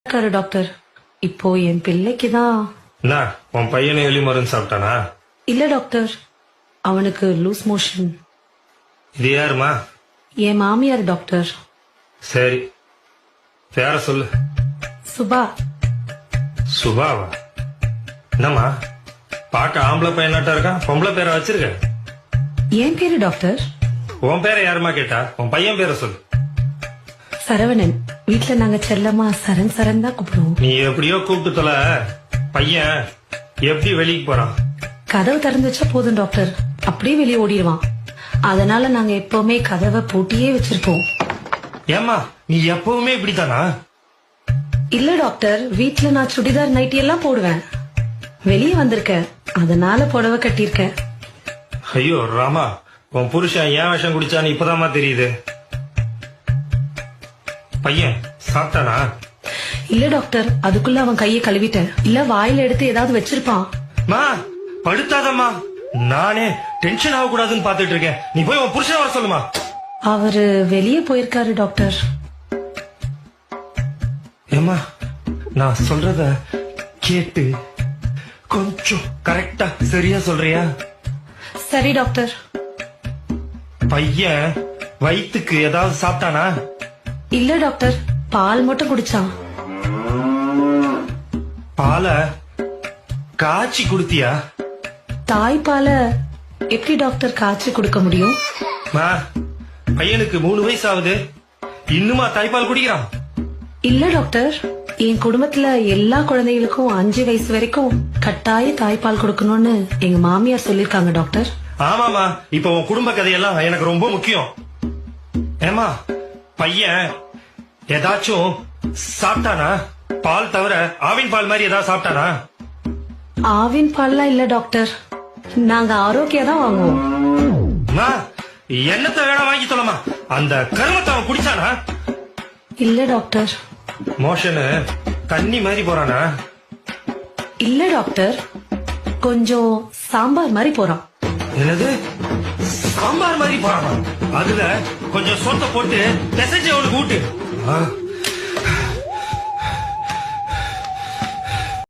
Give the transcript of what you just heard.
இருக்காரு டாக்டர். இப்போ என் பிள்ளைக்கு தான். என்ன உன் பையனை எலி மருந்து சாப்பிட்டானா? இல்ல டாக்டர், அவனுக்கு லூஸ் மோஷன். இது யாருமா? என் மாமியார் டாக்டர். சரி, பேர சொல்லு. சுபா. சுபாவா? என்னம்மா பார்க்க ஆம்பளை பையனாட்டா இருக்கான், பொம்பளை பேரை வச்சிருக்க? என் பேரு டாக்டர். உன் பேரை யாருமா கேட்டா? உன் பையன் பேரை சொல்லு. சரவணன். வீட்டுல நாங்க செல்லமா சரண் சரண் தான் கூப்பிடுவோம். நீ எப்படியோ கூப்பிட்டு தொலை. பையன் எப்படி வெளியே போறான்? கதவு திறந்து வச்சா போதும் டாக்டர், அப்படியே வெளியே ஓடிடுவான். அதனால நாங்க எப்பவுமே கதவை பூட்டியே வச்சிருப்போம். ஏமா நீ எப்பவுமே இப்படித்தானா? இல்ல டாக்டர், வீட்டுல நான் சுடிதார் நைட்டி எல்லாம் போடுவேன். வெளியே வந்திருக்கேன், அதனால புடவை கட்டியிருக்கேன். ஐயோ ராமா, உன் புருஷன் ஏன் விஷம் குடிச்சான்னு இப்பதாம்மா தெரியுது. பையன் சாப்பிட்டானா? இல்ல டாக்டர், அதுக்குள்ள அவன் கையை கழுவிட்டேன். இல்ல வாயில எடுத்து ஏதாவது வச்சிருப்பான். மா படுத்தாதம்மா, நானே டென்ஷன் ஆக கூடாதுன்னு பாத்துட்டு இருக்கேன். நீ போய் உன் புருஷன் வர சொல்லுமா. அவரு வெளியே போயிருக்காரு டாக்டர். ஏமா நான் சொல்றத கேட்டு கொஞ்சம் கரெக்டா சரியா சொல்றியா? சரி டாக்டர். பையன் வயிற்றுக்கு ஏதாவது சாப்பிட்டானா? இல்ல டாக்டர், பால் மட்டும் குடிச்சான். பாலை காய்ச்சி குடுத்தியா? தாய்ப்பால எப்படி டாக்டர் காய்ச்சி கொடுக்க முடியும்? மா பையனுக்கு 3 வயசு ஆகுது, இன்னுமா தாய்ப்பால் குடிக்கிறான்? இல்ல டாக்டர், என் குடும்பத்துல எல்லா குழந்தைகளுக்கும் 5 வயசு வரைக்கும் கட்டாய தாய்ப்பால் கொடுக்கணும்னு எங்க மாமியார் சொல்லிருக்காங்க டாக்டர். ஆமாமா, இப்ப உன் குடும்ப கதையெல்லாம் எனக்கு ரொம்ப முக்கியம். ஏமா பையன் ஏதாச்சும் சாப்பிட்டானா? பால் தவிர ஆவின் பால் மாதிரி ஏதாவது சாப்பிட்டானா? ஆவின் பால்லாம் இல்ல டாக்டர், நாங்க ஆரோக்கியா தான் வாங்குவோம். என்னத்த வேணா வாங்கி சொல்லமா, அந்த கருமத்தை அவன் குடிச்சானா? இல்ல டாக்டர். மோஷனு தண்ணி மாதிரி போறானா? இல்ல டாக்டர், கொஞ்சம் சாம்பார் மாதிரி போறான். என்னது சாம்பார் மாதிரி போறானா? அதுல கொஞ்சம் சொத்தை போட்டு பிசைஞ்சு அவனுக்கு ஊட்டு.